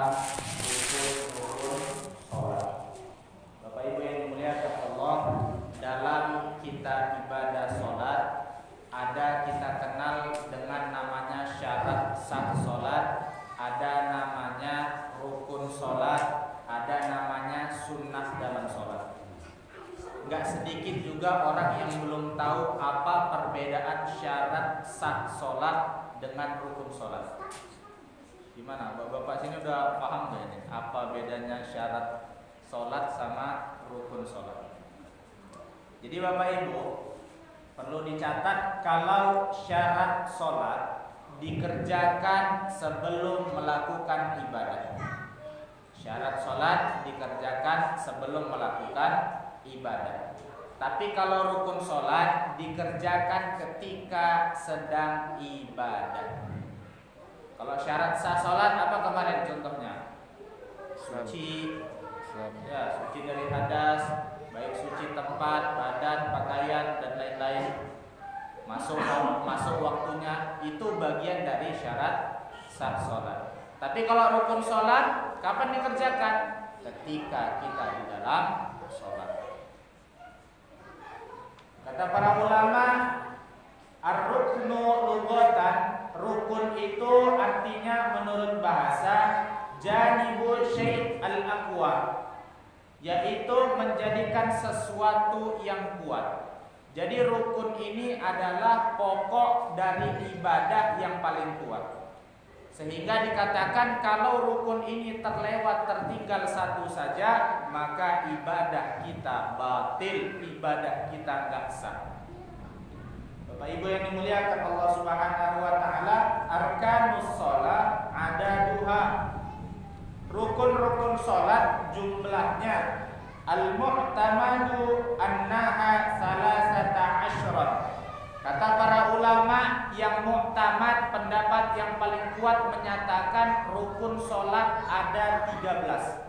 tentang rukun-rukun sholat. Bapak Ibu yang dimuliakan Allah, dalam kita ibadah sholat ada kita kenal dengan namanya syarat sah sholat, ada namanya rukun sholat, ada namanya sunnah dalam sholat. Gak sedikit juga orang yang belum tahu apa perbedaan syarat sah sholat dengan rukun sholat. Gimana? Bapak sini udah paham gak ini? Apa bedanya syarat sholat sama rukun sholat? Jadi Bapak Ibu perlu dicatat, kalau syarat sholat dikerjakan sebelum melakukan ibadah. Syarat sholat dikerjakan sebelum melakukan ibadah. Tapi kalau rukun sholat dikerjakan ketika sedang ibadah. Kalau syarat sah sholat apa kemarin contohnya? Suci, ya suci dari hadas, baik suci tempat, badan, pakaian dan lain-lain. Masuk waktunya, itu bagian dari syarat sah sholat. Tapi kalau rukun sholat kapan dikerjakan? Ketika kita di dalam sholat. Kata para ulama, ar-ruknu lughatan, rukun itu artinya menurut bahasa janibu syai' al-aqwa, yaitu menjadikan sesuatu yang kuat. Jadi rukun ini adalah pokok dari ibadah yang paling kuat. Sehingga dikatakan kalau rukun ini terlewat, tertinggal satu saja, maka ibadah kita batil, ibadah kita gak sah. Bapak Ibu yang dimuliakan Allah Subhanahu wa taala, arkanus shalah ada duha. Rukun-rukun salat jumlahnya al-mu'tamadu annaha salasata asyrat. Kata para ulama yang muktamad, pendapat yang paling kuat menyatakan rukun salat ada 13.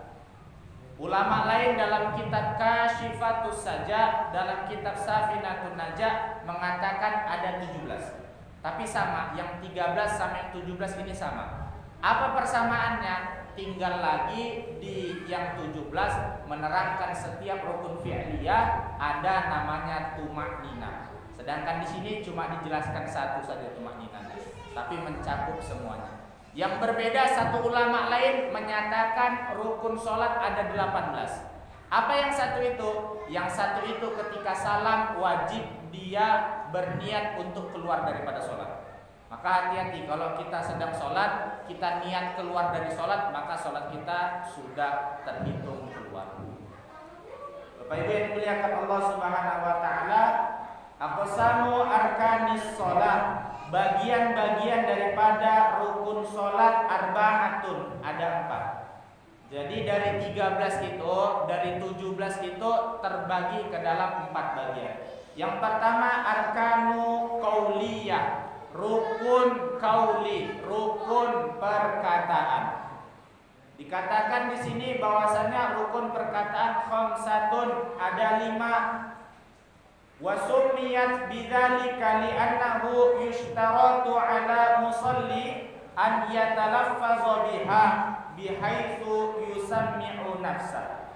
Ulama lain dalam kitab Kasyifatus Sajah, dalam kitab Safinatun Najah mengatakan ada 17. Tapi sama, yang 13 sama yang 17 ini sama. Apa persamaannya? Tinggal lagi di yang 17 menerangkan setiap rukun fi'liyah ada namanya tumakninah. Sedangkan di sini cuma dijelaskan satu saja tumakninah, tapi mencakup semuanya. Yang berbeda, satu ulama lain menyatakan rukun sholat ada 18. Apa yang satu itu? Yang satu itu ketika salam wajib dia berniat untuk keluar daripada sholat. Maka hati-hati kalau kita sedang sholat, kita niat keluar dari sholat, maka sholat kita sudah terhitung keluar. Bapak Ibu yang dimuliakan Allah Subhanahu wa taala, aqsamu arkanis sholat, bagian-bagian daripada rukun sholat arba'atun, ada 4. Jadi dari 13 itu, dari 17 itu terbagi ke dalam 4 bagian. Yang pertama arkanu qauliyah, rukun qauli, rukun perkataan. Dikatakan di sini bahwasanya rukun perkataan khamsatun, ada 5. Wasumiyat bidzalika li'annahu yushtaratu 'ala musalli an yatalaffaza biha bihaitsu yusammi'u nafsa.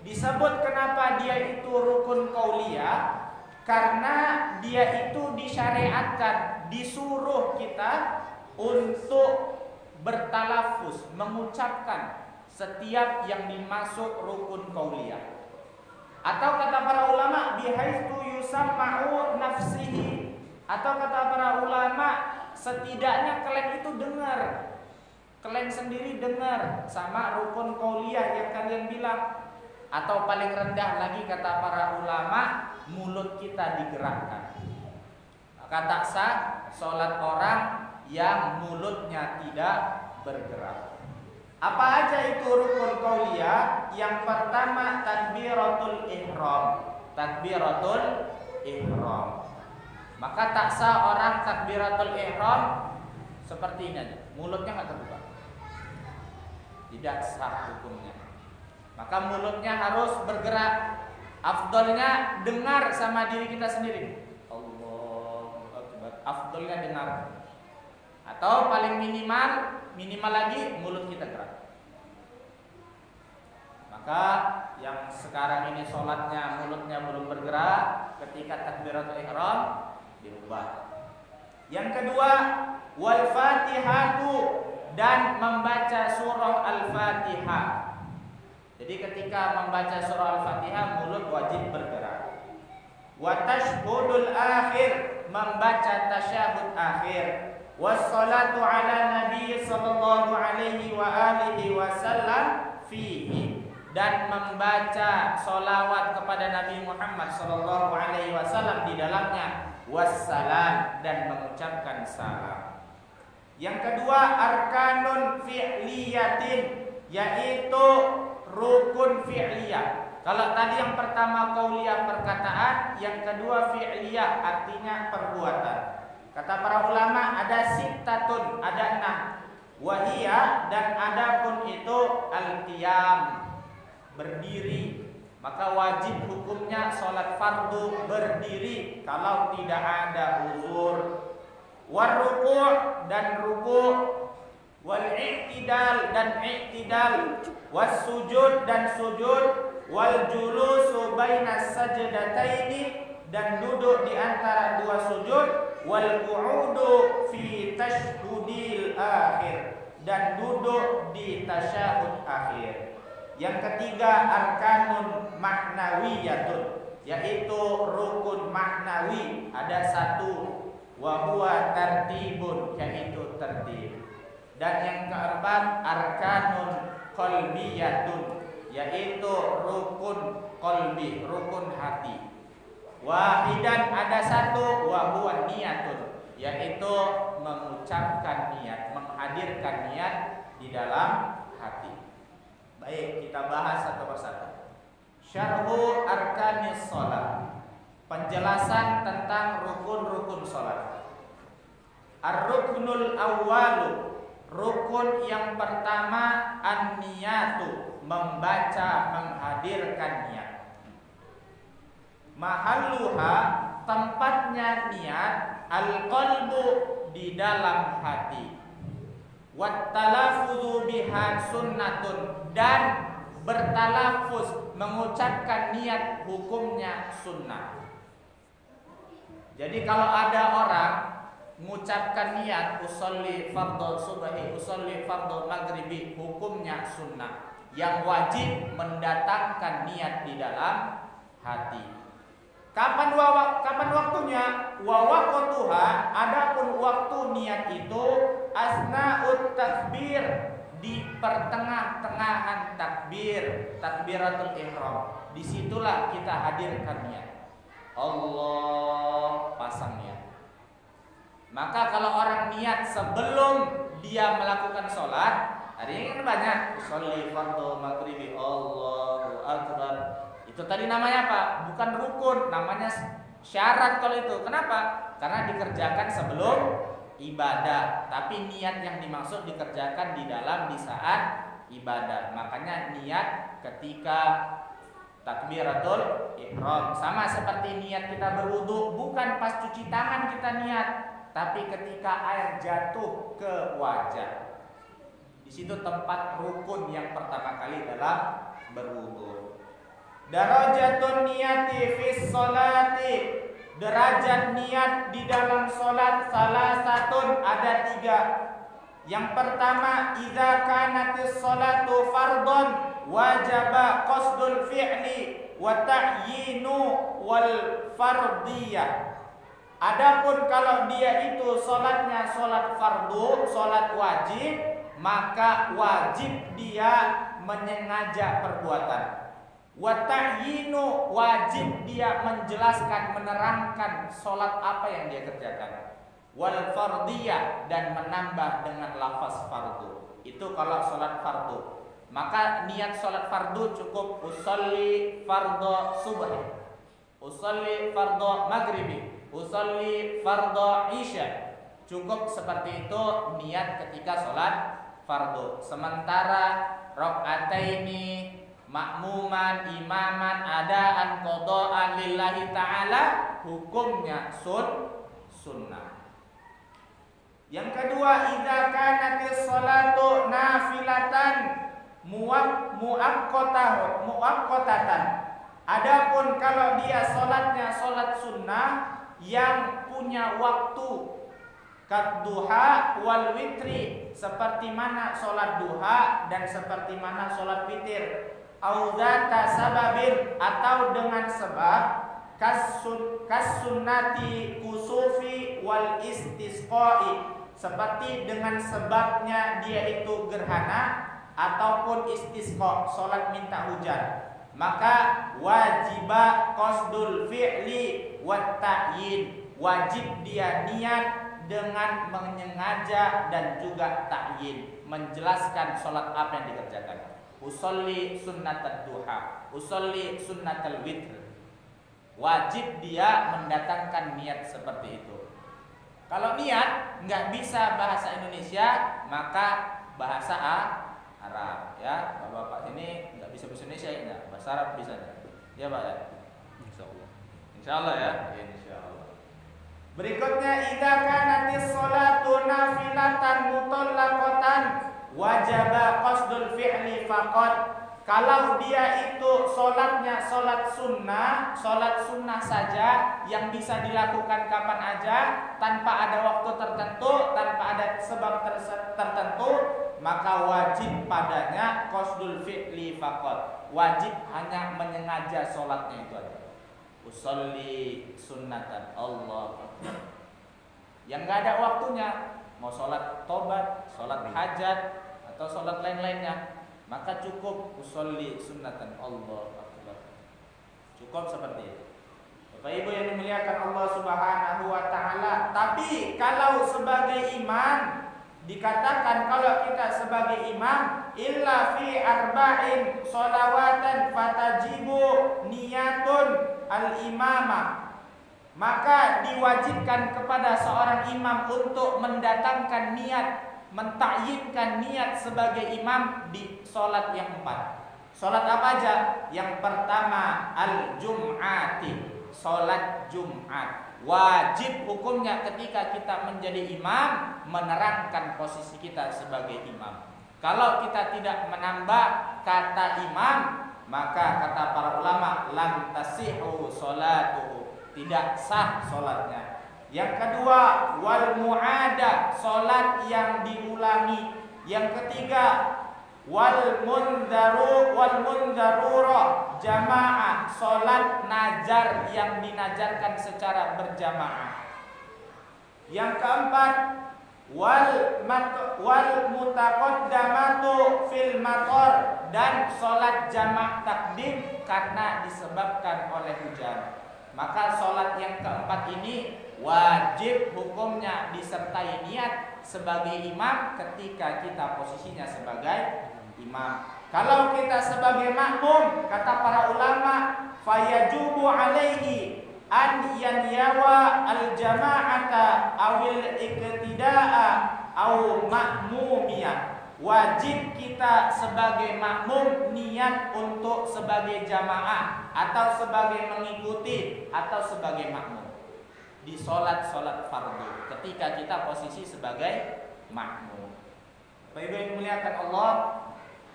Disebut kenapa dia itu rukun qauliyah, karena dia itu disyariatkan, disuruh kita untuk bertalafuz, mengucapkan setiap yang dimasuk rukun qauliyah. Atau kata para ulama bihaitsu yusamma'u nafsihi, atau kata para ulama setidaknya kalian itu dengar, kalian sendiri dengar sama rukun qauliyah yang kalian bilang. Atau paling rendah lagi kata para ulama, mulut kita digerakkan. Maka tak sah sholat orang yang mulutnya tidak bergerak. Apa aja itu rukun qauliyah? Yang pertama takbiratul ihram. Takbiratul ihram. Maka tak sah orang takbiratul ihram seperti ini aja, mulutnya nggak terbuka, tidak sah hukumnya. Maka mulutnya harus bergerak. Afdolnya dengar sama diri kita sendiri. Allahu Akbar. Afdolnya dengar. Atau paling minimal lagi mulut kita gerak. Maka yang sekarang ini sholatnya mulutnya belum bergerak, ketika takbiratul ihram dirubah. Yang kedua, wal fatihatu, dan membaca surah Al-Fatihah. Jadi ketika membaca surah Al-Fatihah mulut wajib bergerak. Wa tashhudul akhir, membaca tasyahud akhir. Wassalatu ala nabi sallallahu alaihi wa alihi wasallam fihi, dan membaca solawat kepada Nabi Muhammad sallallahu alaihi wasallam di dalamnya, wassalam, dan mengucapkan salam. Yang kedua, arkanun fi'liyatin, yaitu rukun fi'liyah. Kalau tadi yang pertama qauliyah perkataan, yang kedua fi'liyah artinya perbuatan. Kata para ulama ada sittatun, ada 6. Wahiyah, dan adapun itu al-qiyam, berdiri. Maka wajib hukumnya sholat fardu berdiri kalau tidak ada uzur. Waruku', dan ruku', wal i'tidal, dan i'tidal, was sujud, dan sujud, wal julusu bainas sajdataini, dan duduk di antara dua sujud, wal qu'udu fi tashhudil akhir, dan duduk di tasyahud akhir. Yang ketiga, arkanun maknawiyatun, yaitu rukun maknawi, ada 1. Wa huwa tartibun, yaitu tertib. Dan yang keempat, arkanun qalbiyatun, yaitu rukun qalbi, rukun hati. Wahidan, ada 1. Wa huwa niyatun, yaitu mengucapkan niat, menghadirkan niat di dalam hati. Baik, kita bahas satu persatu. Syarhu arkanis shalah, penjelasan tentang rukun-rukun salat. Ar-ruknul awwalu, rukun yang pertama, an-niyatu, membaca, menghadirkan niat. Mahalluha, tempatnya niat, al-qalbu, di dalam hati. Wat talaffuzu biha sunnatun, dan bertalafuz, mengucapkan niat, hukumnya sunnah. Jadi kalau ada orang mengucapkan niat usolli fardhu subhi, usolli fardhu maghribi, hukumnya sunnah. Yang wajib mendatangkan niat di dalam hati. Kapan waktunya? Wa waqtuha, adapun waktu niat itu asna'ut takbir, di pertengah-tengahan takbir, takbiratul ihram. Disitulah kita hadirkan niat. Allah, pasang niat. Maka kalau orang niat sebelum dia melakukan sholat, hari ini kan banyak sholli fardhu maghribi, Allahu akbar. Itu tadi namanya apa? Bukan rukun, namanya syarat kalau itu. Kenapa? Karena dikerjakan sebelum ibadah, tapi niat yang dimaksud dikerjakan di saat ibadah. Makanya niat ketika takbiratul ihram, sama seperti niat kita berwudu, bukan pas cuci tangan kita niat, tapi ketika air jatuh ke wajah. Di situ tempat rukun yang pertama kali dalam berwudu. Darajatun niyati fis sholati, derajat niat di dalam sholat salah satu, ada 3. Yang pertama, idza kanatis sholatu fardhon wajaba qasdul fi'li wa ta'yinu wal fardiyah. Adapun kalau dia itu sholatnya sholat fardu, sholat wajib, maka wajib dia menyengaja perbuatan. Wa ta'yinu, wajib dia menjelaskan, menerangkan sholat apa yang dia kerjakan. Wal fardiyah, dan menambah dengan lafaz fardu. Itu kalau sholat fardu. Maka niat sholat fardu cukup usolli fardhu subhi, usolli fardhu maghribi, usolli fardhu isya. Cukup seperti itu niat ketika sholat fardu. Sementara rakaataini makmuman, imaman, adaan, qadaan lillahi ta'ala, hukumnya sunnah. Yang kedua, idza kanatis sholatu nafilatan, muaqqatatan. Adapun kalau dia sholatnya sholat sunnah yang punya waktu kadduha wal witri, seperti mana sholat duha dan seperti mana sholat witir, audata sababin, atau dengan sebab kasunnati kusufi wal istisqai, seperti dengan sebabnya dia itu gerhana ataupun istisqa, sholat minta hujan, maka wajibah qasdul fi'li wat ta'yin, wajib dia niat dengan menyengaja dan juga ta'yin, menjelaskan sholat apa yang dikerjakan. Usolli sunnatat duha, usolli sunnatal witr, wajib dia mendatangkan niat seperti itu. Kalau niat nggak bisa bahasa Indonesia, maka bahasa Arab, ya. Bapak ini nggak bisa bahasa Indonesia ya, bahasa Arab bisa ya Pak ya. Insyaallah. Insyaallah ya. Insyaallah. Berikutnya, idza kanatis sholatu nafilatan mutallaqatan wajaba qasdul fi'li faqat. Kalau dia itu sholatnya sholat sunnah saja yang bisa dilakukan kapan aja, tanpa ada waktu tertentu, tanpa ada sebab tertentu, maka wajib padanya qasdul fi'li faqat, wajib hanya menyengaja sholatnya itu aja. Usolli sunnatan, Allah Akbar. Yang nggak ada waktunya, mau sholat tobat, sholat hajat, atau sholat lain-lainnya, maka cukup usolli sunnatan, Allah Akbar. Cukup seperti itu. Bapak Ibu yang dimuliakan Allah Subhanahu wa taala. Tapi kalau sebagai imam, dikatakan kalau kita sebagai imam, illa fi arba'in sholawatan fatajibu niyatun al-imamah, maka diwajibkan kepada seorang imam untuk mendatangkan niat, mentakyinkan niat sebagai imam di sholat yang 4. Sholat apa aja? Yang pertama al-jum'ati, sholat Jumat. Wajib hukumnya ketika kita menjadi imam menerangkan posisi kita sebagai imam. Kalau kita tidak menambah kata imam, maka kata para ulama lam tasihu sholatuhu, tidak sah sholatnya. Yang kedua wal mu'ada, sholat yang diulangi. Yang ketiga wal mundarura jamaah, sholat najar yang dinajarkan secara berjamaah. Yang keempat wal mutaqaddamatu fil matar, dan sholat jamak takdim karena disebabkan oleh hujan. Maka sholat yang keempat ini wajib hukumnya disertai niat sebagai imam ketika kita posisinya sebagai imam. Kalau kita sebagai makmum, kata para ulama, fayajubu alaihi an yanyawa al-jama'ata awil iktida'a aw ma'mumiyah. Wajib kita sebagai makmum niat untuk sebagai jamaah atau sebagai mengikuti atau sebagai makmum di sholat-sholat fardu ketika kita posisi sebagai makmum. Bapak Ibu yang dimuliakan Allah,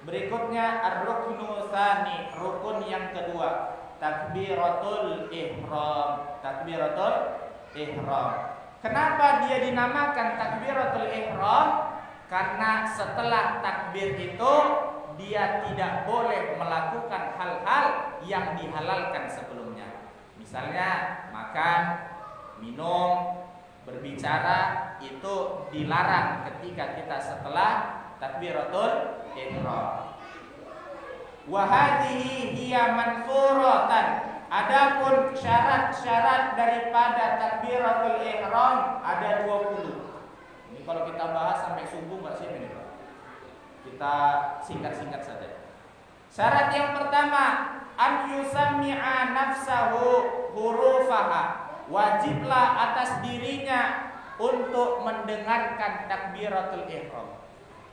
berikutnya ar-ruknu tsani, rukun yang kedua, takbiratul ihram. Takbiratul ihram. Kenapa dia dinamakan takbiratul ihram? Karena setelah takbir itu dia tidak boleh melakukan hal-hal yang dihalalkan sebelumnya. Misalnya makan, minum, berbicara, itu dilarang ketika kita setelah takbiratul ihram. Wa hadhihi hiya mansuratan. Adapun syarat-syarat daripada takbiratul ihram ada 20. Ini kalau kita bahas sampai subuh nggak sih ini Pak? Kita singkat-singkat saja. Syarat yang pertama, an yusammi'a nafsahu hurufaha. Wajiblah atas dirinya untuk mendengarkan takbiratul ihram.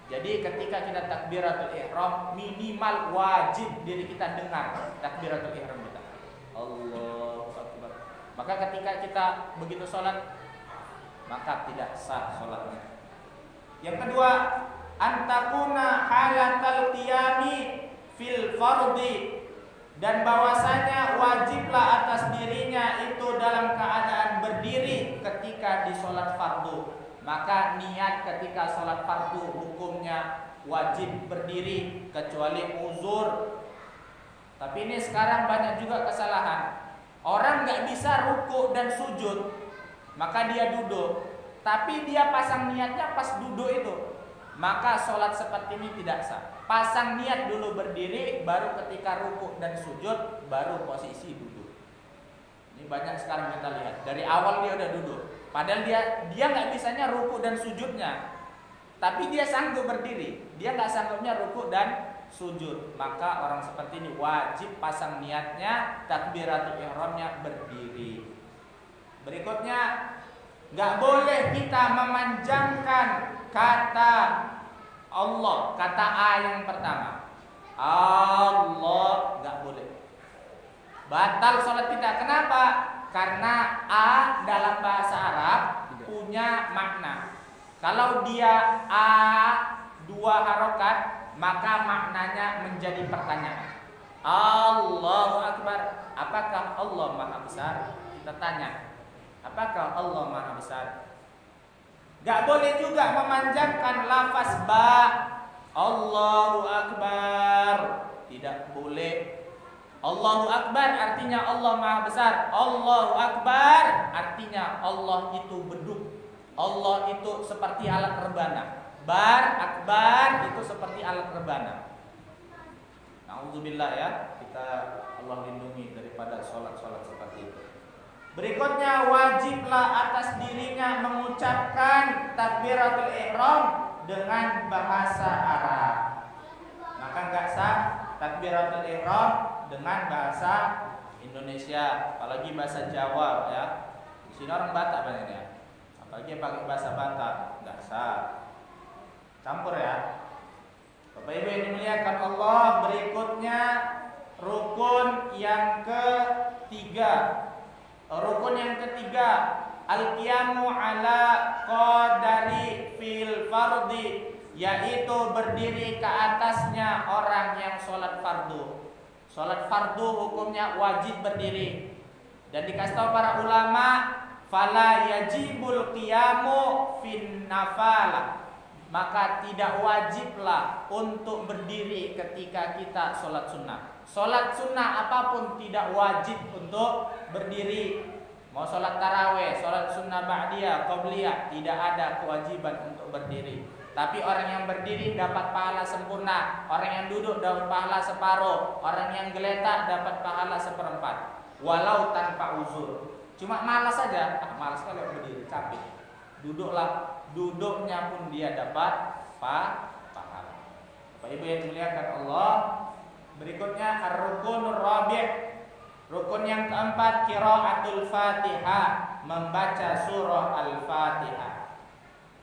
Jadi ketika kita takbiratul ihram, minimal wajib diri kita dengar takbiratul ihram kita. Allahu Akbar. Maka ketika kita begitu sholat, maka tidak sah sholatnya. Yang kedua, antakuna halatal qiyami fil fardhi, dan bahwasanya wajiblah atas dirinya itu dalam keadaan berdiri ketika di sholat fardu. Maka niat ketika sholat fardu hukumnya wajib berdiri kecuali uzur. Tapi ini sekarang banyak juga kesalahan. Orang nggak bisa ruku dan sujud, maka dia duduk. Tapi dia pasang niatnya pas duduk itu, maka sholat seperti ini tidak sah. Pasang niat dulu berdiri, baru ketika ruku dan sujud, baru posisi duduk. Ini banyak sekarang kita lihat. Dari awal dia udah duduk, padahal dia nggak bisanya ruku dan sujudnya, tapi dia sanggup berdiri. Dia nggak sanggupnya ruku dan sujud. Maka orang seperti ini wajib pasang niatnya, takbiratul ihramnya berdiri. Berikutnya, nggak boleh kita memanjangkan kata Allah, kata A yang pertama. Allah, nggak boleh. Batal sholat kita. Kenapa? Karena A dalam bahasa Arab punya makna. Kalau dia A 2 harokat, maka maknanya menjadi pertanyaan. Allahu Akbar. Apakah Allah Maha Besar? Kita tanya, apakah Allah Maha Besar? Gak boleh juga memanjangkan lafaz ba. Allahu Akbar. Tidak boleh. Allahu Akbar artinya Allah Maha Besar. Allahu Akbar artinya Allah itu beduk. Allah itu seperti alat rebana. Akbar itu seperti alat rebana. Nauzubillah ya. Kita Allah lindungi daripada sholat-sholat seperti itu. Berikutnya, wajiblah atas dirinya mengucapkan takbiratul ihram dengan bahasa Arab. Maka enggak sah takbiratul ihram dengan bahasa Indonesia, apalagi bahasa Jawa ya. Di sini orang Batak banyaknya. Apalagi pakai bahasa Batak, enggak sah. Campur ya. Bapak Ibu yang dimuliakan Allah, berikutnya rukun yang ketiga. Rukun yang ketiga, al-qiyamu ala qadari fil fardhi, yaitu berdiri ke atasnya orang yang sholat fardu. Sholat fardu hukumnya wajib berdiri. Dan dikasih tahu para ulama, fala yajibul qiyamu fin nafalah, maka tidak wajiblah untuk berdiri ketika kita sholat sunnah. Sholat sunnah apapun tidak wajib untuk berdiri. Mau sholat taraweh, sholat sunnah ba'diyah, qobliyah, tidak ada kewajiban untuk berdiri. Tapi orang yang berdiri dapat pahala sempurna, orang yang duduk dapat pahala separuh, orang yang geletak dapat pahala seperempat, walau tanpa uzur. Cuma malas saja, malas kalau berdiri, capek. Duduklah, duduknya pun dia dapat pahala. Bapak Ibu yang dimuliakan Allah, berikutnya ar-rukunur rabi'. Rukun yang keempat, qiraatul Fatihah, membaca surah Al-Fatihah.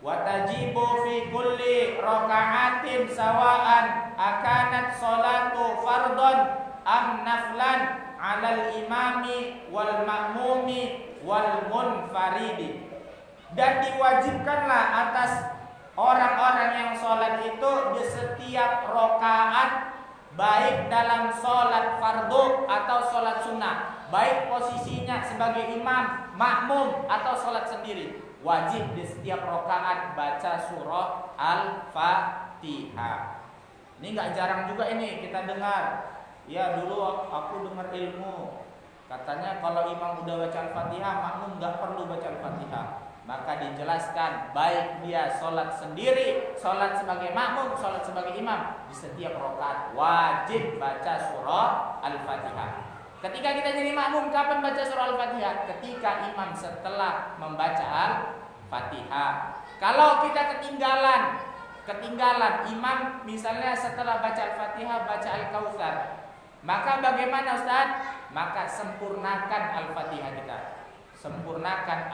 Wa tajibu fi kulli raka'atin sawa'an akanat salatu fardhan am naflan 'alal imami wal ma'mumi wal munfaridi. Dan diwajibkanlah atas orang-orang yang sholat itu di setiap rakaat, baik dalam sholat fardu atau sholat sunnah, baik posisinya sebagai imam, makmum atau sholat sendiri, wajib di setiap rakaat baca surah Al-Fatihah. Ini nggak jarang juga ini kita dengar. Ya, dulu aku dengar ilmu, katanya kalau imam udah baca Al-Fatihah, makmum nggak perlu baca Al-Fatihah. Maka dijelaskan, baik dia sholat sendiri, sholat sebagai makmum, sholat sebagai imam, di setiap rakaat wajib baca surah Al-Fatihah. Ketika kita jadi makmum, kapan baca surah Al-Fatihah? Ketika imam setelah membaca Al-Fatihah. Kalau kita ketinggalan imam misalnya setelah baca Al-Fatihah baca Al-Kautsar, maka bagaimana Ustaz? Maka sempurnakan Al-Fatihah kita. Sempurnakan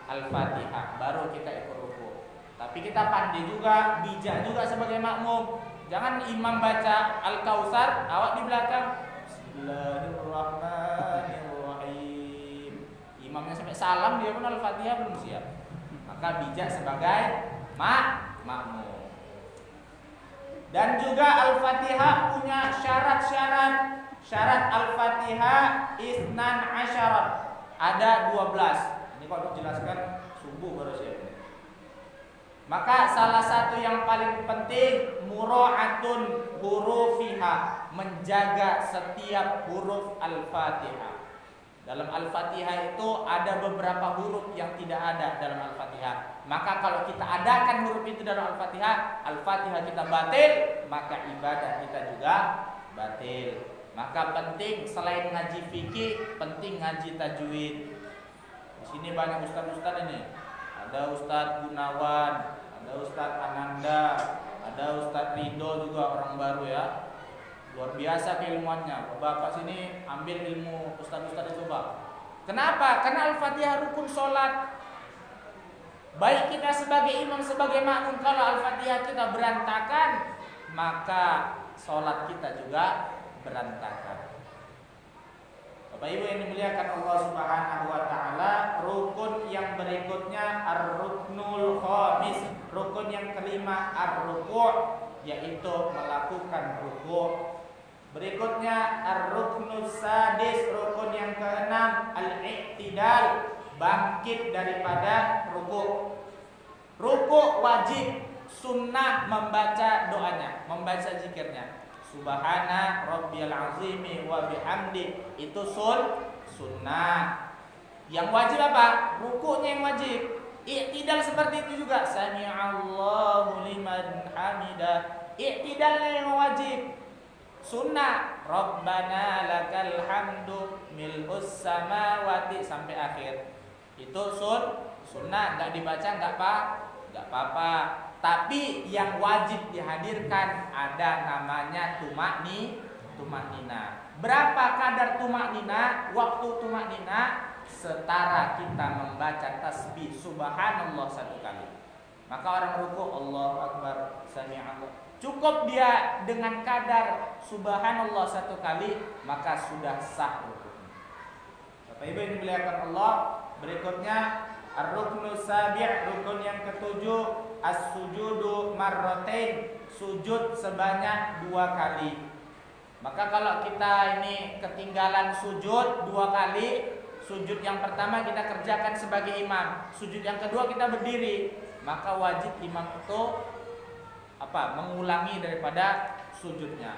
Al-Fatihah, baru kita ikut ruku. Tapi kita pandai juga, bijak juga sebagai makmum. Jangan imam baca Al-Kautsar, awak di belakang Bismillahirrahmanirrahim. Imamnya sampai salam, dia pun Al-Fatihah belum siap. Maka bijak sebagai makmum. Dan juga Al-Fatihah punya syarat-syarat. Syarat Al-Fatihah isnan asyarat. Ada 12. Ini kalau dijelaskan subuh baru siap. Maka salah satu yang paling penting mura'atun hurufiha, menjaga setiap huruf Al-Fatihah. Dalam Al-Fatihah itu ada beberapa huruf yang tidak ada dalam Al-Fatihah. Maka kalau kita adakan huruf itu dalam Al-Fatihah, Al-Fatihah kita batil, maka ibadah kita juga batil. Maka penting selain ngaji fikih, penting ngaji tajwid. Di sini banyak ustaz-ustaz ini. Ada Ustaz Gunawan, ada Ustaz Ananda, ada Ustaz Ridho juga orang baru ya. Luar biasa keilmuannya. Bapak sini ambil ilmu ustaz-ustaz itu, Pak. Kenapa? Karena Al-Fatihah rukun sholat. Baik kita sebagai imam, sebagai makmum, kalau Al-Fatihah kita berantakan, maka sholat kita juga berantakan. Bapak Ibu yang dimuliakan Allah Subhanahu wa taala, rukun yang berikutnya ar-ruknul khamis, rukun yang kelima ar-ruku', yaitu melakukan ruku'. Berikutnya ar-ruknus sadis, rukun yang keenam al-i'tidal, bangkit daripada ruku'. Ruku' wajib, sunnah membaca doanya, membaca zikirnya. Subhana rabbiyal azimi wa bihamdi, itu sunnah. Yang wajib apa? Ruku'nya yang wajib. I'tidal seperti itu juga. Sami'allahu liman hamidah. I'tidalnya yang wajib. Sunnah. Rabbana lakal hamdu mil'us samawati sampai akhir. Itu sunnah, enggak dibaca enggak apa-apa. Tapi yang wajib dihadirkan ada namanya tumaknina. Berapa kadar tumaknina? Waktu tumaknina setara kita membaca tasbih subhanallah 1 kali. Maka orang ruku Allahu akbar sami'allah. Cukup dia dengan kadar subhanallah 1 kali, maka sudah sah rukunya. Bapak Ibu yang dimuliakan Allah, berikutnya ar-ruknus sabi', rukun yang ketujuh as-sujudu marratain, sujud sebanyak 2 kali. Maka kalau kita ini ketinggalan sujud 2 kali, sujud yang pertama kita kerjakan sebagai imam, sujud yang kedua kita berdiri, maka wajib imam itu mengulangi daripada sujudnya.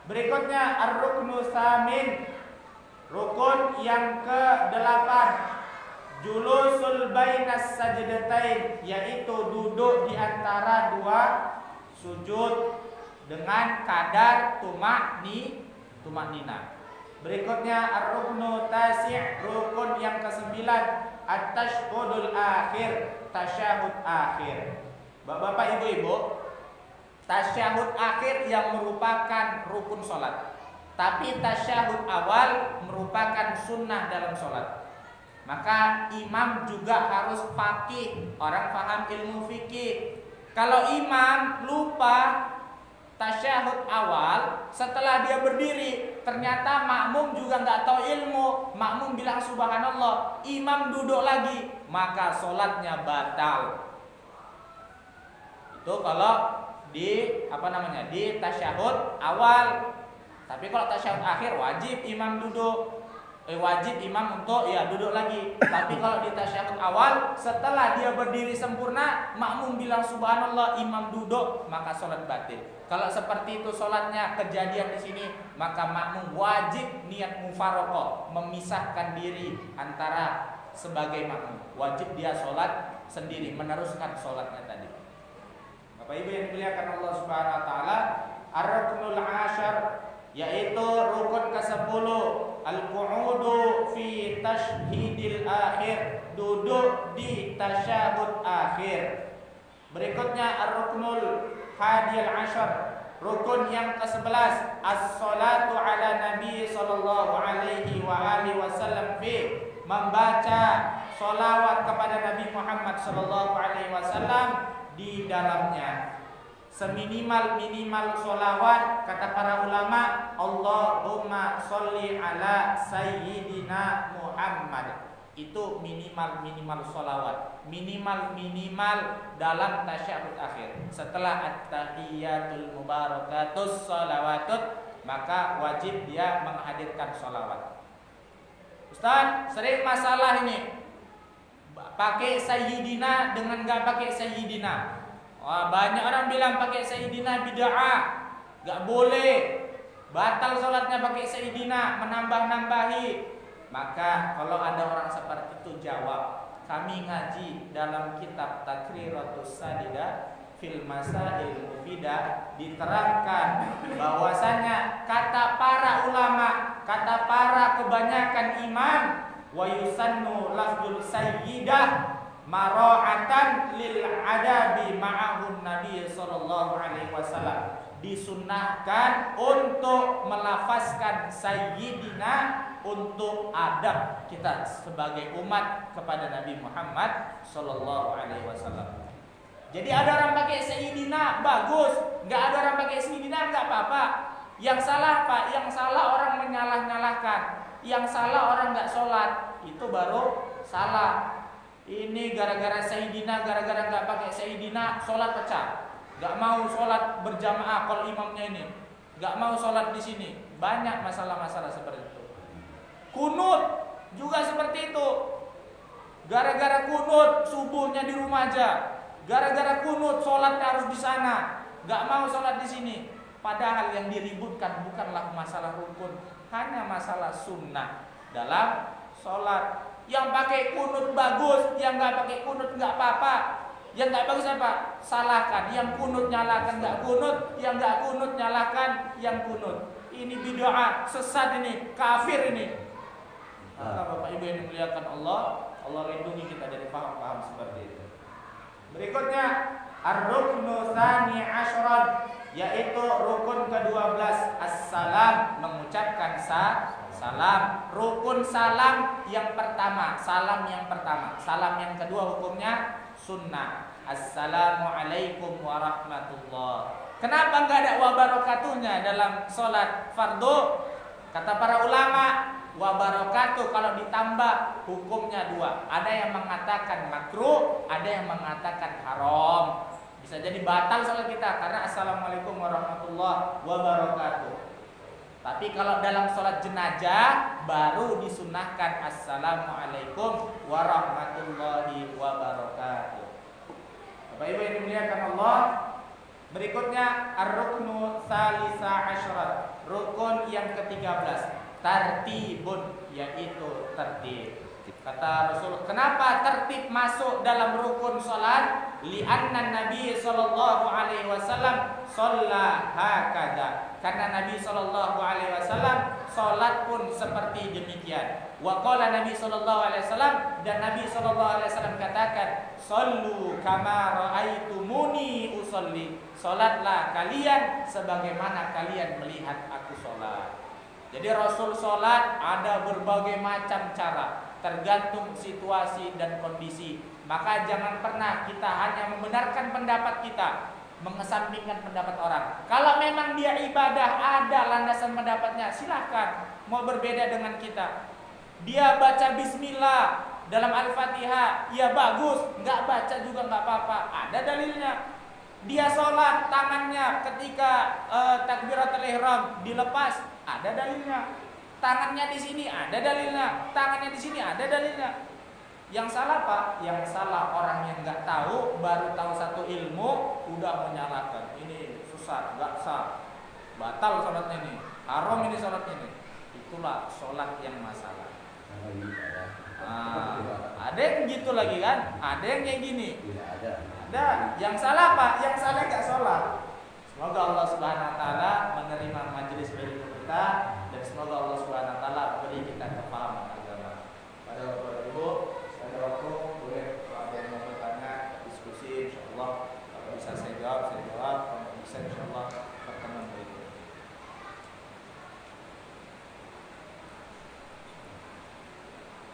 Berikutnya ar-ruknus samin, rukun yang ke-8 julusul bainas sajdatain, yaitu duduk di antara 2 sujud dengan kadar tumaknina. Berikutnya ar-ruknu tasi', rukun yang ke-9 at-tasyahudul akhir, tasyahud akhir. Bapak Ibu-ibu, tasyahud akhir yang merupakan rukun salat, tapi tasyahud awal merupakan sunnah dalam salat. Maka imam juga harus faqih, orang paham ilmu fikih. Kalau imam lupa tasyahud awal, setelah dia berdiri ternyata makmum juga nggak tahu ilmu, makmum bilang subhanallah, imam duduk lagi, maka sholatnya batal. Itu kalau di di tasyahud awal. Tapi kalau tasyahud akhir wajib imam duduk. Wajib imam untuk duduk lagi. Tapi kalau di tasyahud awal, setelah dia berdiri sempurna, makmum bilang subhanallah, imam duduk, maka sholat batil. Kalau seperti itu sholatnya kejadian di sini, maka makmum wajib niat mufaraqah, memisahkan diri antara sebagai makmum. Wajib dia sholat sendiri, meneruskan sholatnya tadi. Bapak Ibu yang dimuliakan Allah Subhanahu Wa Taala, ar-ruknul ashar, yaitu rukun ke-10 al-qu'udu fi tashhidil akhir, duduk di tasyahud akhir. Berikutnya ar-ruknul hadiyal ashar, rukun yang ke-11 as-salatu ala nabi sallallahu alaihi wa alihi wasallam fi, membaca sholawat kepada Nabi Muhammad sallallahu alaihi wasallam di dalamnya. Seminimal-minimal sholawat, kata para ulama, Allahumma sholli ala sayyidina Muhammad. Itu minimal sholawat, minimal dalam tasyahud akhir. Setelah at-tahiyatul mubarakatus sholawatut, maka wajib dia menghadirkan sholawat. Ustaz, sering masalah ini pakai sayyidina dengan gak pakai sayyidina. Wah, banyak orang bilang pakai sayyidina bid'ah, gak boleh, batal sholatnya pakai sayyidina, menambah-nambahi. Maka kalau ada orang seperti itu jawab, kami ngaji dalam kitab Takriratus Sadidah fil Masail Mufidah diterangkan bahwasanya kata para ulama, kata para kebanyakan imam, wa yusannu lafzul sayyidah mara'atan lil adabi ma'ahun Nabi sallallahu alaihi wasallam. Disunnahkan untuk melafazkan sayyidina untuk adab kita sebagai umat kepada Nabi Muhammad sallallahu alaihi wasallam. Jadi ada orang pakai sayyidina bagus, enggak ada orang pakai sayyidina enggak apa-apa. Yang salah apa? Yang salah orang menyalah-nyalahkan. Yang salah orang enggak sholat, itu baru salah. Ini gara-gara sayyidina, gara-gara enggak pakai sayyidina, sholat pecah. Enggak mau sholat berjamaah kalau imamnya ini, enggak mau sholat di sini. Banyak masalah-masalah seperti itu. Kunut juga seperti itu. Gara-gara kunut subuhnya di rumah aja. Gara-gara kunut sholatnya harus di sana. Enggak mau sholat di sini. Padahal yang diributkan bukanlah masalah rukun, hanya masalah sunnah dalam sholat. Yang pakai kunut bagus, yang enggak pakai kunut enggak apa-apa. Yang enggak bagus apa? Salahkan. Yang kunut nyalakan enggak kunut, yang enggak kunut nyalakan yang kunut. Ini bid'ah, sesat ini, kafir ini. Maka Bapak Ibu yang dimuliakan Allah, Allah lindungi kita dari paham-paham seperti itu. Berikutnya ar-ruknu tsani asyran, yaitu rukun ke-12 as-salam, mengucapkan salam. Rukun salam yang pertama, salam yang pertama. Salam yang kedua hukumnya sunnah. Assalamualaikum warahmatullah. Kenapa enggak ada wabarakatuhnya dalam sholat fardu? Kata para ulama, wabarakatuh kalau ditambah hukumnya dua. Ada yang mengatakan makruh, ada yang mengatakan haram. Bisa jadi batal sholat kita karena assalamualaikum warahmatullah wabarakatuh. Tapi kalau dalam sholat jenazah baru disunahkan assalamualaikum warahmatullahi wabarakatuh. Bapak Ibu yang dimuliakan Allah, berikutnya ar-ruknu tsalisa asyara, rukun yang ke-13, tartibun, yaitu tertib. Kata Rasul, kenapa tertib masuk dalam rukun salat? Li'anna Nabi sallallahu alaihi wasallam shalla hakada. Karena Nabi sallallahu alaihi wasallam salat pun seperti demikian. Wa qala Nabi sallallahu alaihi wasallam, dan Nabi sallallahu alaihi wasallam katakan, "Shallu kama raaitumuni usolli." Salatlah kalian sebagaimana kalian melihat aku salat. Jadi Rasul salat ada berbagai macam cara, tergantung situasi dan kondisi. Maka jangan pernah kita hanya membenarkan pendapat kita, mengesampingkan pendapat orang. Kalau memang dia ibadah ada landasan pendapatnya, silahkan. Mau berbeda dengan kita, dia baca bismillah dalam Al-Fatihah, ya bagus. Nggak baca juga nggak apa-apa, ada dalilnya. Dia sholat tangannya ketika takbiratul ihram dilepas, ada dalilnya. Tangannya di sini ada dalilnya, tangannya di sini ada dalilnya. Yang salah Pak, yang salah orang yang nggak tahu, baru tahu satu ilmu udah menyalahkan. Ini susah, nggak sah, batal sholatnya ini, haram ini sholatnya ini. Itulah sholat yang masalah. Ada yang gitu lagi kan, ada yang kayak gini. Ada. Yang salah Pak, yang salah nggak sholat. Semoga Allah Subhanahu Wa Taala menerima majelis ilmu kita, dan semoga Allah Subhanahu Wa Taala beri kita kepahaman agama. Pada Bapak Ibu, ada waktu boleh kalau ada yang mau bertanya, diskusi, insyaallah. Kalau bisa saya jawab, kalau bisa insyaallah pertemuan berikutnya.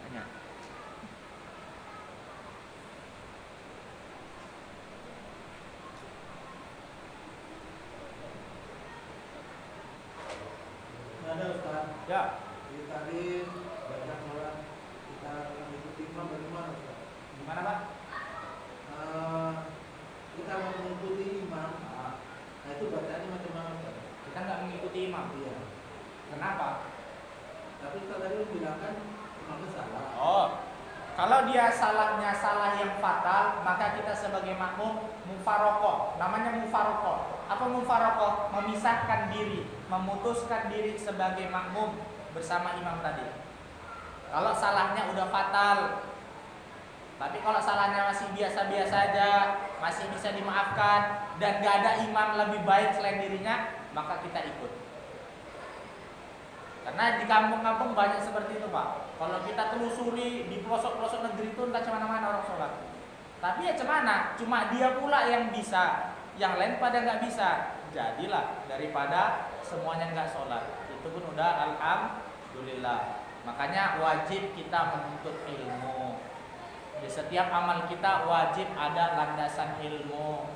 Tanya. Ada Ustaz. Ya. Jadi tadi banyak orang kita mengikuti imam bagaimana Ustaz? Gimana Pak? Kita mau mengikuti imam, nah itu bacaannya macam mana Ustaz? Kita nggak mengikuti imam. Iya. Kenapa? Tapi Ustaz tadi bilang kan imamnya salah. Oh, kalau dia salahnya salah yang fatal, maka kita sebagai makmum mufarokoh. Namanya mufarokoh. Apa mufarokoh? Memisahkan diri, memutuskan diri sebagai makmum bersama imam tadi. Kalau salahnya udah fatal, tapi kalau salahnya masih biasa-biasa aja, masih bisa dimaafkan, dan gak ada imam lebih baik selain dirinya, maka kita ikut. Karena di kampung-kampung banyak seperti itu Pak. Kalau kita telusuri di pelosok-pelosok negeri itu entah cemana-mana orang sholat. Tapi ya cemana, cuma dia pula yang bisa, yang lain pada nggak bisa. Jadilah daripada semuanya nggak sholat. Itu pun udah alhamdulillah. Makanya wajib kita menuntut ilmu. Di setiap amal kita wajib ada landasan ilmu.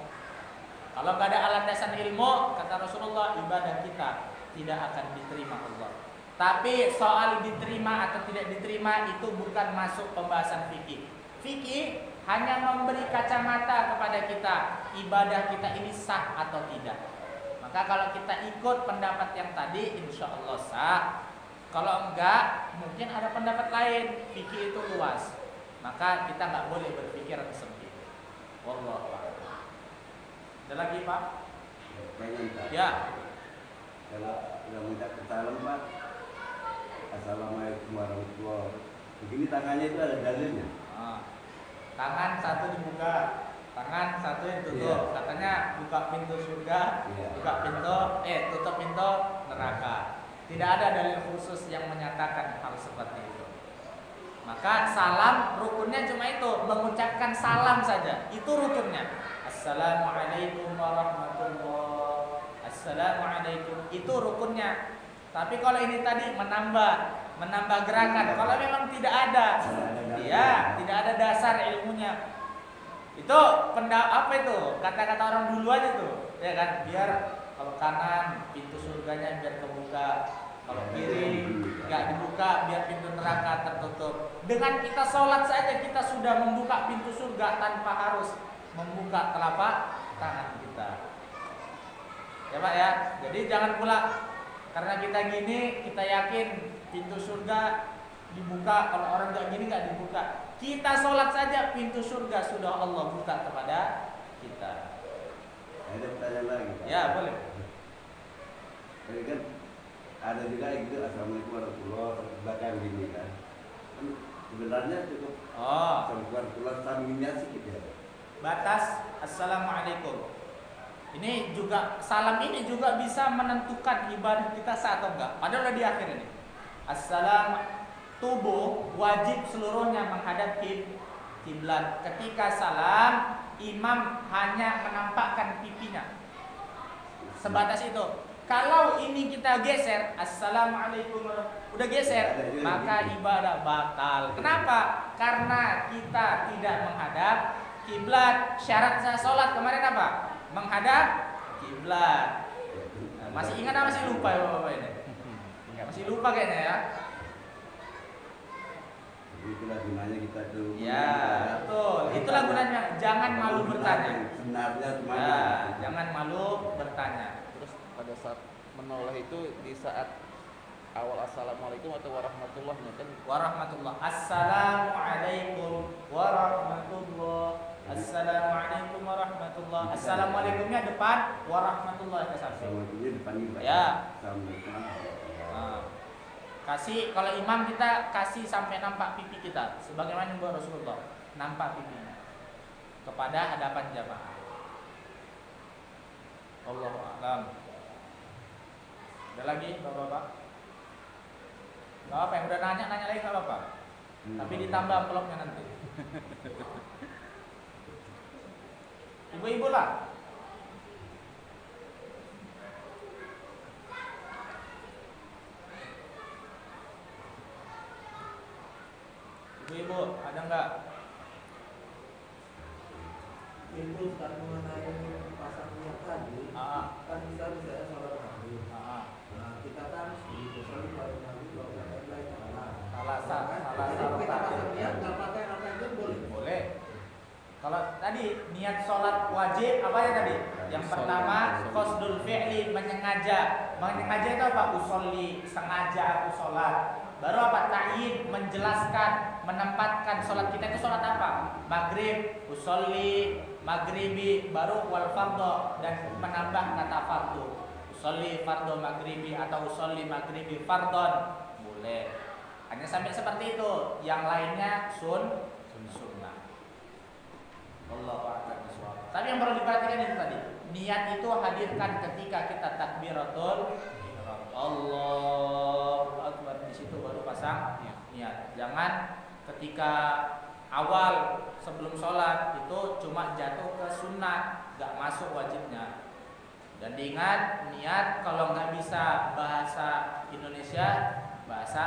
Kalau nggak ada landasan ilmu, kata Rasulullah, ibadah kita tidak akan diterima Allah. Tapi soal diterima atau tidak diterima itu bukan masuk pembahasan fikih. Fikih hanya memberi kacamata kepada kita, ibadah kita ini sah atau tidak. Maka kalau kita ikut pendapat yang tadi, insya Allah sah. Kalau enggak, mungkin ada pendapat lain. Fikih itu luas, maka kita nggak boleh berpikiran sempit. Wallahu a'lam. Ada lagi Pak? Ya. Kalau sudah minta ke salam Pak, Assalamualaikum warahmatullahi wabarakatuh. Begini tangannya itu ada dalilnya. Tangan satu dibuka, tangan satu yang tutup. Yeah. Katanya buka pintu surga, buka pintu, tutup pintu neraka. Tidak ada dalil khusus yang menyatakan hal seperti itu. Maka salam rukunnya cuma itu, mengucapkan salam saja. Itu rukunnya. Assalamualaikum warahmatullahi. Assalamualaikum. Itu rukunnya. Tapi kalau ini tadi menambah gerakan. Kalau memang tidak ada, ya tidak ada dasar ilmunya. Itu apa itu? Kata-kata orang dulu aja tuh, ya kan? Biar kalau kanan pintu surganya biar kebuka, kalau kiri nggak dibuka biar pintu neraka tertutup. Dengan kita sholat saja kita sudah membuka pintu surga tanpa harus membuka telapak tangan kita. Ya Pak ya. Jadi jangan pula karena kita gini, kita yakin pintu surga dibuka. Kalau orang nggak gini nggak dibuka. Kita sholat saja pintu surga sudah Allah buka kepada kita. Ada pertanyaan lagi Pak? Ya boleh. Jadi kan ada juga yang gitu Assalamualaikum warahmatullahi wabarakatuh belakang gini kan. Sebenarnya cukup Assalamualaikum warahmatullahi wabarakatuh sampingnya sedikit ya. Batas Assalamualaikum. Ini juga salam ini juga bisa menentukan ibadah kita sah atau enggak. Padahal udah di akhir ini. Assalam tubuh wajib seluruhnya menghadap kiblat. Ketika salam, imam hanya menampakkan pipinya. Sebatas itu. Kalau ini kita geser, Assalamualaikum, udah geser, maka ibadah batal. Kenapa? Karena kita tidak menghadap kiblat. Syarat sah sholat kemarin apa? Menghadap kiblat. Nah, masih ingat atau masih lupa ya Bapak ini? Masih lupa kayaknya ya. Jadi itulah gunanya kita tuh. Ya, betul. Itulah gunanya. Jangan malu bertanya. Sebenarnya Ya, jangan malu bertanya. Terus pada saat menoleh itu di saat awal assalamualaikum atau warahmatullahi kan? Warahmatullah. Assalamualaikum warahmatullah. Assalamualaikum warahmatullah. Assalamualaikumnya depan, warahmatullah ke samping. Assalamualaikumnya depan juga. Ya. Assalamualaikum. Kasih kalau imam kita kasih sampai nampak pipi kita, sebagaimana yang buat Rasulullah, nampak pipinya kepada hadapan jamaah. Allahu a'lam. Ada lagi Bapak-bapak? Gak apa yang udah nanya lagi gak apa-apa. Tapi ditambah amplopnya nanti. Ibu-ibu lah. Ibu-ibu, ada enggak? Itu kan mengenai pasal yang tadi, kan kita bisa sholat maghrib. Nah, kita kan sholat maghrib baru Nabi baru lain salah. Salah. Jadi kita pasal niat nggak pakai niat sholat wajib apa ya tadi? Yang pertama qasdul fi'li, menyengaja. Menyengaja itu apa? Usolli, sengaja aku sholat. Baru apa? Ta'yin, menjelaskan, menempatkan sholat kita itu sholat apa? Maghrib, usolli, maghribi, baru wal fardhu, dan menambah kata fardu. Usolli fardhu maghribi atau usolli maghribi fardhon, boleh. Hanya sampai seperti itu. Yang lainnya sunnah. Wallahu a'lam bishawab. Tapi yang perlu diperhatikan itu tadi, niat itu hadirkan ketika kita takbiratul ihram. Allahu akbar, di situ baru pasang niat. Jangan ketika awal sebelum sholat itu cuma jatuh ke sunnah, gak masuk wajibnya. Dan diingat, niat kalau nggak bisa bahasa Indonesia, bahasa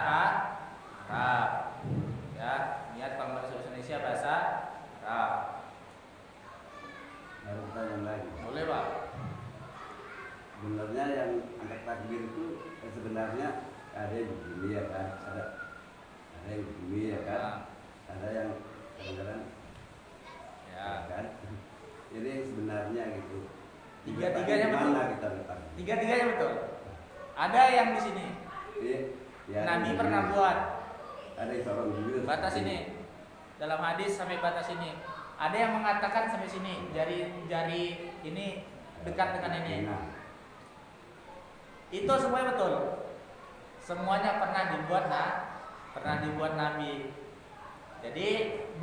Arab. Ya, niat kalau bahasa Indonesia bahasa Arab. Ada pertanyaan lagi. Boleh, Pak? Sebenarnya yang angkat takbir itu sebenarnya ada yang begini ya kan, ada yang begini ya kan, ada yang kadang-kadang Ya. kan. Jadi sebenarnya gitu. Tiga-tiganya betul. Mana kita letak? Tiga-tiganya betul. Ada yang di sini. Iya. Ya, Nabi ini pernah begini. buat Ada yang sorong juga. batas ini. Dalam hadis sampai batas ini. Ada yang mengatakan sampai sini, jari ini dekat dengan ini. Nah, Itu semuanya betul. Semuanya pernah dibuat Nabi. Jadi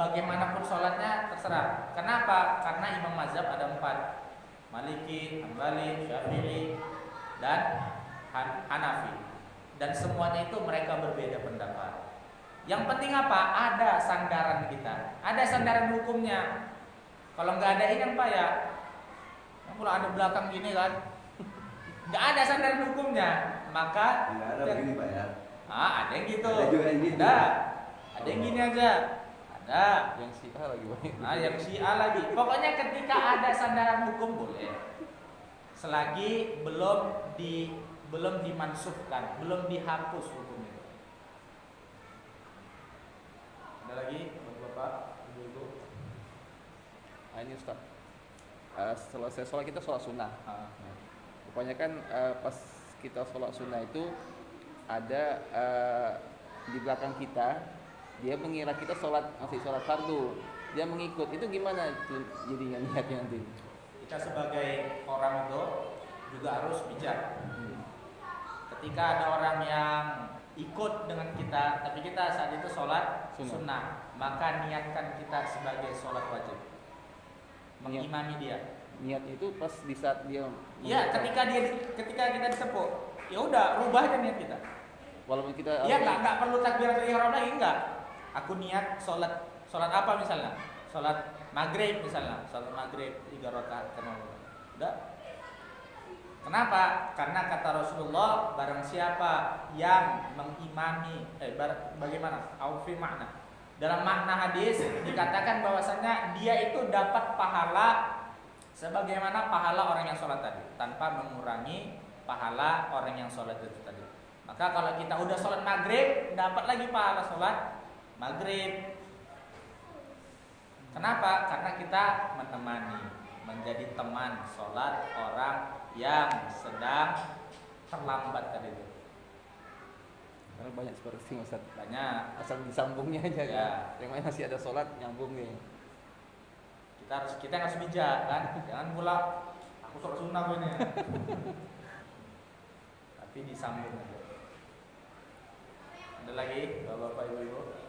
bagaimanapun sholatnya terserah. Kenapa? Karena imam mazhab ada 4, Maliki, Hambali, Syafi'i, dan Hanafi. Dan semuanya itu mereka berbeda pendapat. Yang penting apa? Ada sandaran kita, ada sandaran hukumnya. Kalau nggak ada ini apa ya? Kalau ada belakang gini kan, nggak ada sandaran hukumnya, maka nggak ada begini Pak ya. ada yang gitu. Ada juga yang gitu. Ada yang gini aja. Ada. Yang si A lagi banyak. Yang si A lagi. Pokoknya ketika ada sandaran hukum boleh. Selagi belum dimansuhkan, belum dihapus hukum itu. Ada lagi, Bapak, Ibu-ibu? Nah, ini Ustaz. Selesai sholat kita sholat sunnah. Kebanyakan pas kita sholat sunnah itu ada di belakang kita, dia mengira kita masih sholat fardu, dia mengikut. Itu gimana itu jadinya niatnya nanti? Kita sebagai orang itu juga harus bijak. Ketika ada orang yang ikut dengan kita, tapi kita saat itu sholat sunnah, maka niatkan kita sebagai sholat wajib, mengimami dia. Niatnya itu pas di saat dia. Iya, ketika kita ditepuk, ya udah rubah aja niat kita. Walaupun kita. Iya, nggak perlu takbiratul ihram lagi, enggak. Aku niat sholat apa misalnya? Sholat maghrib misalnya, sholat maghrib 3 rakaat karena udah. Kenapa? Karena kata Rasulullah, barang siapa yang mengimami, bagaimana? Aufi makna. Dalam makna hadis dikatakan bahwasanya dia itu dapat pahala sebagaimana pahala orang yang sholat tadi, tanpa mengurangi pahala orang yang sholat itu tadi. Maka kalau kita udah sholat maghrib, dapat lagi pahala sholat maghrib. Kenapa? Karena kita menemani, menjadi teman sholat orang yang sedang terlambat tadi itu. Karena banyak seperti itu Ustaz. Banyak. Asal disambungnya aja Ya. kan. Yang masih ada sholat nyambung nih. Kita harus bijak kan. Jangan pula aku sholat sunnah gue nih. Tapi disambung aja. Ada lagi Bapak Ibu?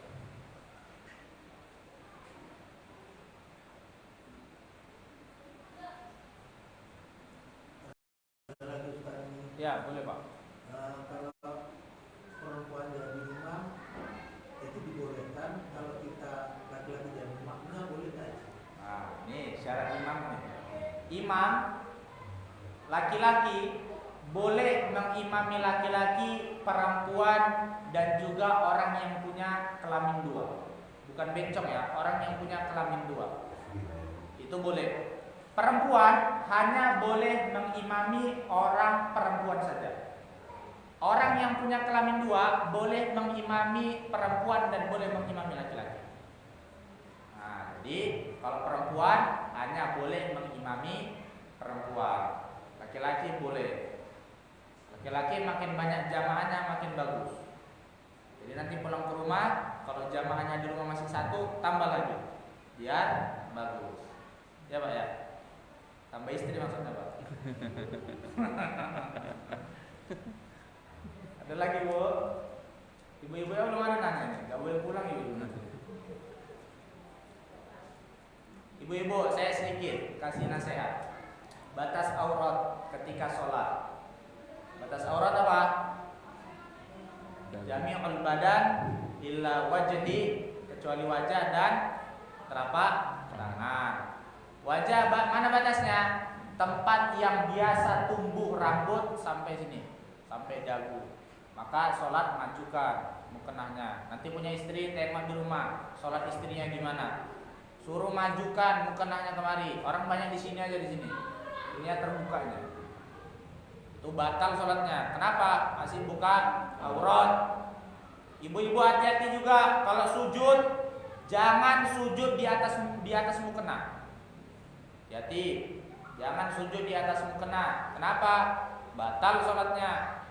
Ya, boleh Pak. Kalau perempuan jadi imam itu dibolehkan, kalau kita laki-laki jadi makmum boleh nggak? Nah, ini syarat imam nih. Imam laki-laki boleh mengimami laki-laki, perempuan, dan juga orang yang punya kelamin 2. Bukan bencong ya, orang yang punya kelamin 2. Itu boleh. Perempuan hanya boleh mengimami orang perempuan saja. Orang yang punya kelamin 2 boleh mengimami perempuan dan boleh mengimami laki-laki. Nah, jadi kalau perempuan hanya boleh mengimami perempuan. Laki-laki boleh. Laki-laki makin banyak jamaahnya makin bagus. Jadi nanti pulang ke rumah, kalau jamaahnya di rumah masih satu, tambah lagi, biar bagus. Ya Pak ya. Tambah istri maksudnya Pak. Ada lagi Bu? Ibu-ibu yang belum ada nanya nih, nggak boleh pulang ibu nanti. Ibu-ibu, saya sedikit kasih nasihat. Batas aurat ketika sholat. Batas aurat apa? Jami'ul badan illa wajhi, kecuali wajah dan telapak tangan. Wajah mana batasnya? Tempat yang biasa tumbuh rambut sampai sini, sampai dagu. Maka sholat majukan mukenahnya. Nanti punya istri tengok di rumah, sholat istrinya gimana? Suruh majukan mukenahnya kemari. Orang banyak di sini aja di sini. Ini terbukanya. Itu batal sholatnya. Kenapa? Masih buka aurat. Ibu-ibu hati-hati juga kalau sujud, jangan sujud di atas mukena. Hati-hati, jangan sujud di atas mukena. Kenapa? Batal sholatnya.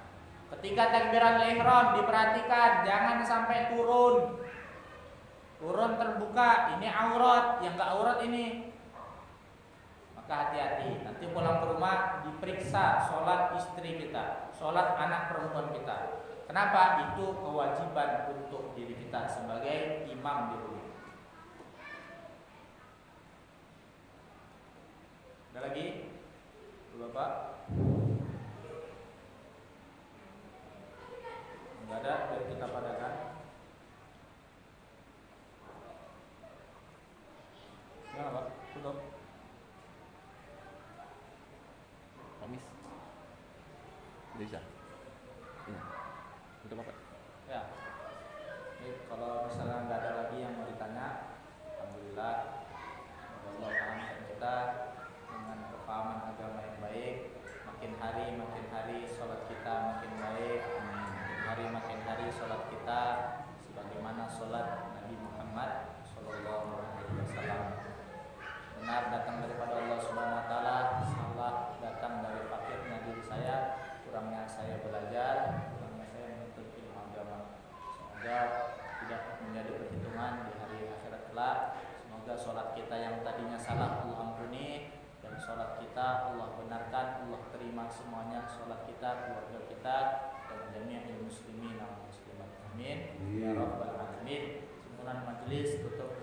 Ketika takbiratul ihram diperhatikan, jangan sampai turun. Turun terbuka, ini aurat, yang enggak aurat ini. Maka hati-hati, nanti pulang ke rumah diperiksa sholat istri kita, sholat anak perempuan kita. Kenapa? Itu kewajiban untuk diri kita sebagai imam di rumah. Ada lagi? Bapak? Enggak ada, biar kita padakan. Enggak Pak, tutup. Kamis. Bisa. Iya. Udah Pak. Ya. Jadi, kalau misalnya nggak ada lagi yang mau ditanya, alhamdulillah, semoga Allah pahamkan kita dengan kepahaman agama yang baik. Makin hari sholat kita makin baik. Makin hari sholat kita sebagaimana sholat Nabi Muhammad Sallallahu Alaihi Wasallam. Benar datang daripada Allah Subhanahu Wa Taala, salah datang dari fakirnya diri saya, kurangnya saya belajar, kurangnya saya menuntut ilmu agama. Semoga tidak menjadi perhitungan di hari akhirat kelak. Semoga sholat kita yang tadinya salah Allah ampuni, dan sholat kita Allah benarkan, Allah terima semuanya sholat kita, keluarga kita, dan jami'il muslimin wal muslimat. Amin. Ya Rabbal Alamin. Simpulan majelis tutup